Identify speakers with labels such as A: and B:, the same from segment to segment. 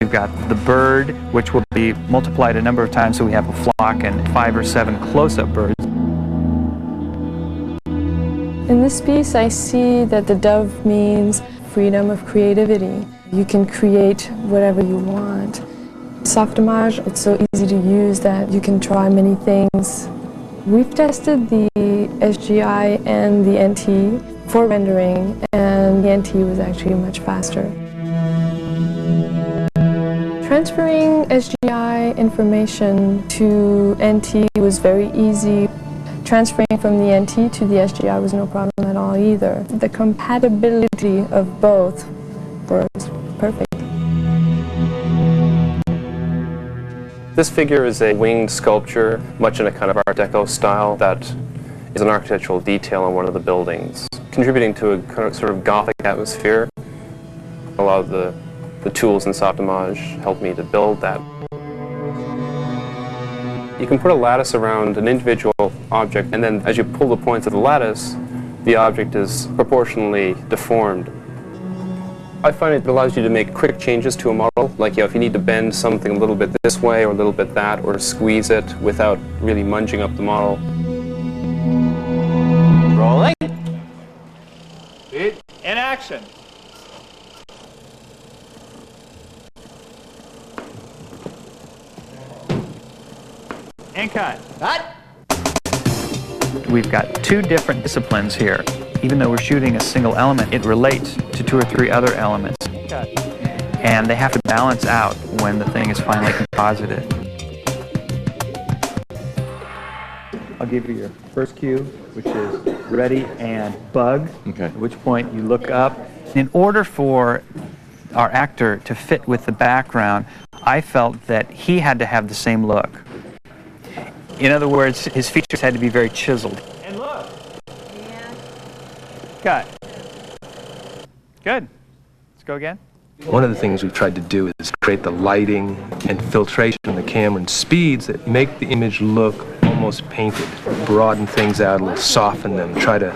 A: We've got the bird, which will be multiplied a number of times, so we have a flock and 5 or 7 close-up birds.
B: In this piece, I see that the dove means freedom of creativity. You can create whatever you want. Softimage, it's so easy to use that you can try many things. We've tested the SGI and the NT for rendering, and the NT was actually much faster. Transferring SGI information to NT was very easy. Transferring from the NT to the SGI was no problem at all either. The compatibility of both was perfect.
C: This figure is a winged sculpture, much in a kind of Art Deco style, that is an architectural detail on one of the buildings, contributing to a kind of sort of Gothic atmosphere. A lot of the tools in Softimage helped me to build that. You can put a lattice around an individual object, and then as you pull the points of the lattice, the object is proportionally deformed. I find it allows you to make quick changes to a model, like if you need to bend something a little bit this way or a little bit that, or squeeze it without really munging up the model.
D: Rolling. In action. And cut. Cut.
A: We've got 2 different disciplines here. Even though we're shooting a single element, it relates to 2 or 3 other elements.
D: Cut.
A: And they have to balance out when the thing is finally composited. I'll give you your first cue, which is ready and bug,
E: Okay.
A: at which point you look up. In order for our actor to fit with the background, I felt that he had to have the same look. In other words, his features had to be very chiseled.
D: And look. Yeah. Cut. Good. Let's go again.
E: One of the things we've tried to do is create the lighting and filtration in the camera and speeds that make the image look almost painted. Broaden things out a little, soften them, try to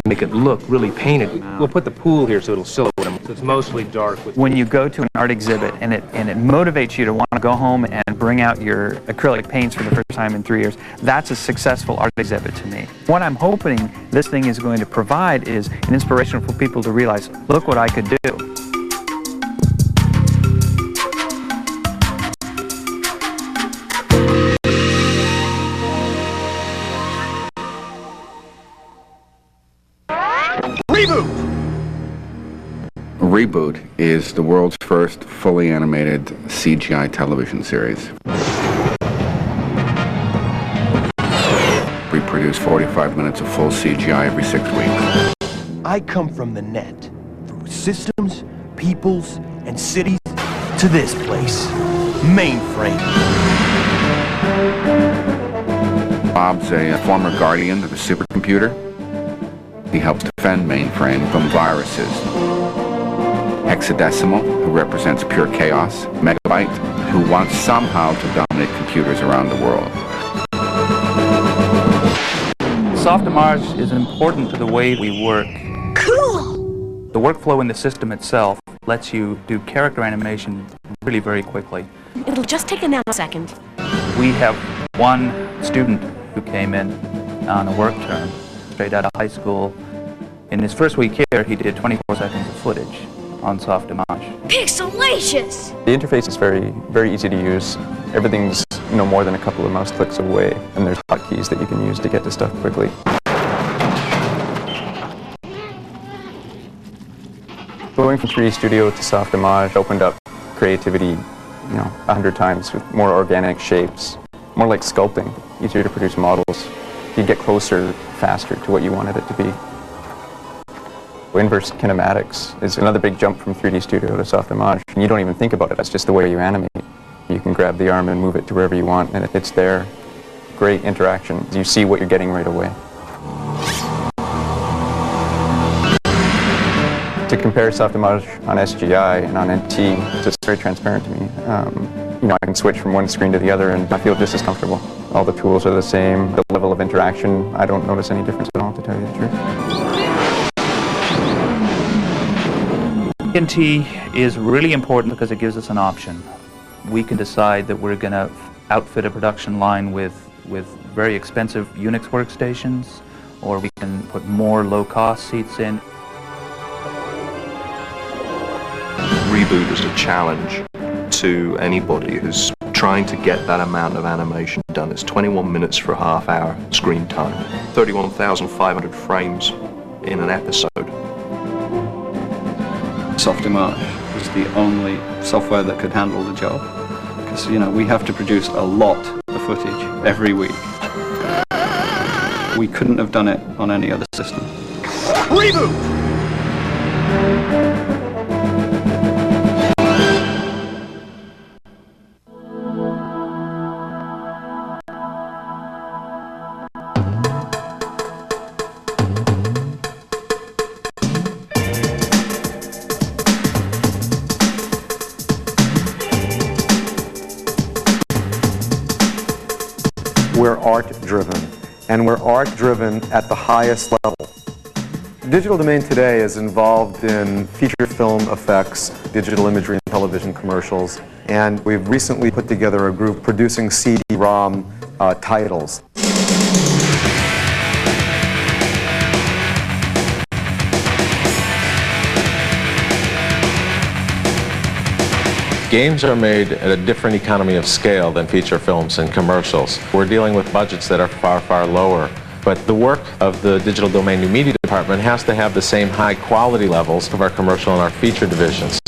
E: make it look really painted. We'll put the pool here so it'll silhouette them. So it's mostly dark.
A: When you go to an art exhibit and it motivates you to want to go home and bring out your acrylic paints for the first time in 3 years, that's a successful art exhibit to me. What I'm hoping this thing is going to provide is an inspiration for people to realize, look what I could do.
F: Reboot is the world's first fully animated CGI television series. We produce 45 minutes of full CGI every 6 weeks.
G: I come from the net, through systems, peoples, and cities, to this place, Mainframe.
F: Bob's a former guardian of the supercomputer. He helps defend Mainframe from viruses. Hexadecimal, who represents pure chaos. Megabyte, who wants somehow to dominate computers around the world.
H: Softimage is important to the way we work.
I: Cool!
H: The workflow in the system itself lets you do character animation really very quickly.
I: It'll just take a nanosecond.
H: We have one student who came in on a work term, straight out of high school. In his first week here, he did 24 seconds of footage on Softimage.
I: Pixelacious!
C: The interface is very easy to use. Everything's no more than a couple of mouse clicks away, and there's hotkeys that you can use to get to stuff quickly. Going from 3D Studio to Softimage opened up creativity, 100 times with more organic shapes, more like sculpting, easier to produce models. You get closer faster to what you wanted it to be. Inverse kinematics is another big jump from 3D Studio to Softimage. And you don't even think about it, that's just the way you animate. You can grab the arm and move it to wherever you want, and it's there. Great interaction. You see what you're getting right away. To compare Softimage on SGI and on NT, it's just very transparent to me. I can switch from one screen to the other and I feel just as comfortable. All the tools are the same. The level of interaction, I don't notice any difference at all, to tell you the truth.
H: NT is really important because it gives us an option. We can decide that we're going to outfit a production line with very expensive Unix workstations, or we can put more low-cost seats in.
E: Reboot is a challenge to anybody who's trying to get that amount of animation done. It's 21 minutes for a half-hour screen time, 31,500 frames in an episode.
J: Softimage was the only software that could handle the job, because, you know, we have to produce a lot of footage every week. We couldn't have done it on any other system.
G: Reboot!
K: We're art-driven, and we're art-driven at the highest level. Digital domain today is involved in feature film effects, digital imagery and television commercials, and we've recently put together a group producing CD-ROM titles.
L: Games are made at a different economy of scale than feature films and commercials. We're dealing with budgets that are far, far lower. But the work of the Digital Domain New Media Department has to have the same high quality levels of our commercial and our feature divisions.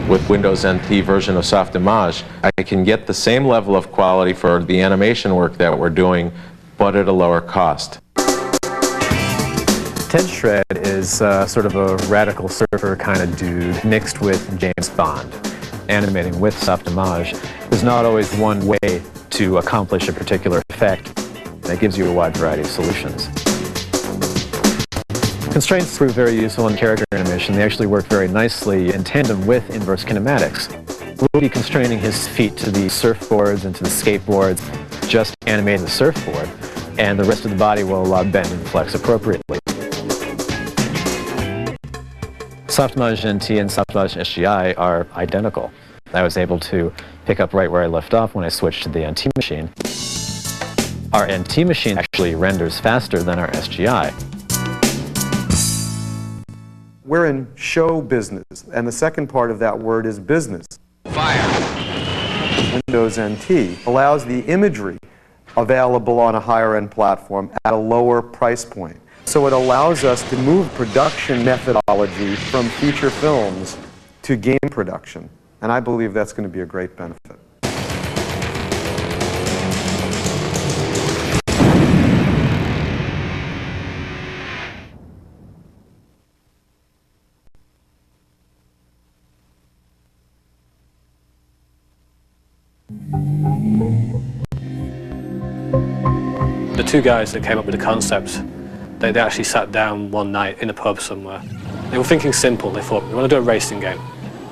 L: With Windows NT version of Softimage, I can get the same level of quality for the animation work that we're doing, but at a lower cost.
M: Ted Shred is sort of a radical surfer kind of dude mixed with James Bond. Animating with Softimage, there's not always one way to accomplish a particular effect. That gives you a wide variety of solutions. Constraints prove very useful in character animation. They actually work very nicely in tandem with inverse kinematics. We'll be constraining his feet to the surfboards and to the skateboards, just animating the surfboard, and the rest of the body will bend and flex appropriately. Softimage NT and Softimage SGI are identical. I was able to pick up right where I left off when I switched to the NT machine. Our NT machine actually renders faster than our SGI.
K: We're in show business, and the second part of that word is business.
G: Fire!
K: Windows NT allows the imagery available on a higher-end platform at a lower price point. So it allows us to move production methodology from feature films to game production. And I believe that's going to be a great benefit.
N: The two guys that came up with the concept, they actually sat down one night in a pub somewhere. They were thinking simple. They thought, we want to do a racing game.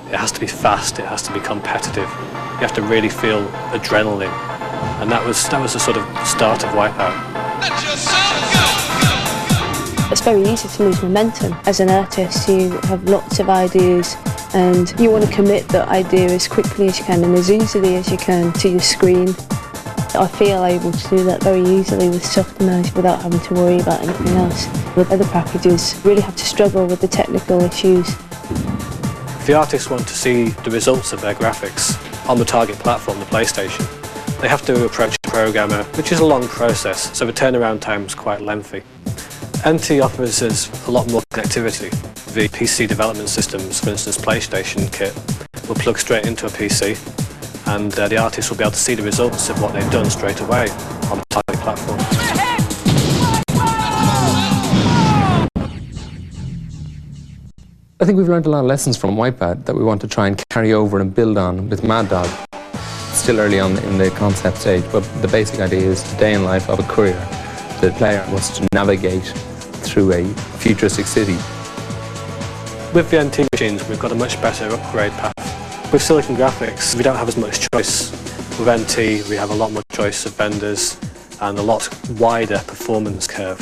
N: It has to be fast, it has to be competitive. You have to really feel adrenaline. And that was the sort of start of Wipeout.
O: It's very easy to lose momentum. As an artist, you have lots of ideas and you want to commit that idea as quickly as you can and as easily as you can to your screen. I feel able to do that very easily with Softimage without having to worry about anything else. With other packages, really have to struggle with the technical issues.
N: If the artists want to see the results of their graphics on the target platform, the PlayStation, they have to approach a programmer, which is a long process, so the turnaround time is quite lengthy. NT offers us a lot more connectivity. The PC development systems, for instance PlayStation kit, will plug straight into a PC, and the artists will be able to see the results of what they've done straight away on the target platform.
P: I think we've learned a lot of lessons from Wipeout that we want to try and carry over and build on with Mad Dog. It's still early on in the concept stage, but the basic idea is the day in life of a courier. The player wants to navigate through a futuristic city.
N: With the NT machines, we've got a much better upgrade path. With Silicon Graphics, we don't have as much choice. With NT, we have a lot more choice of vendors and a lot wider performance curve.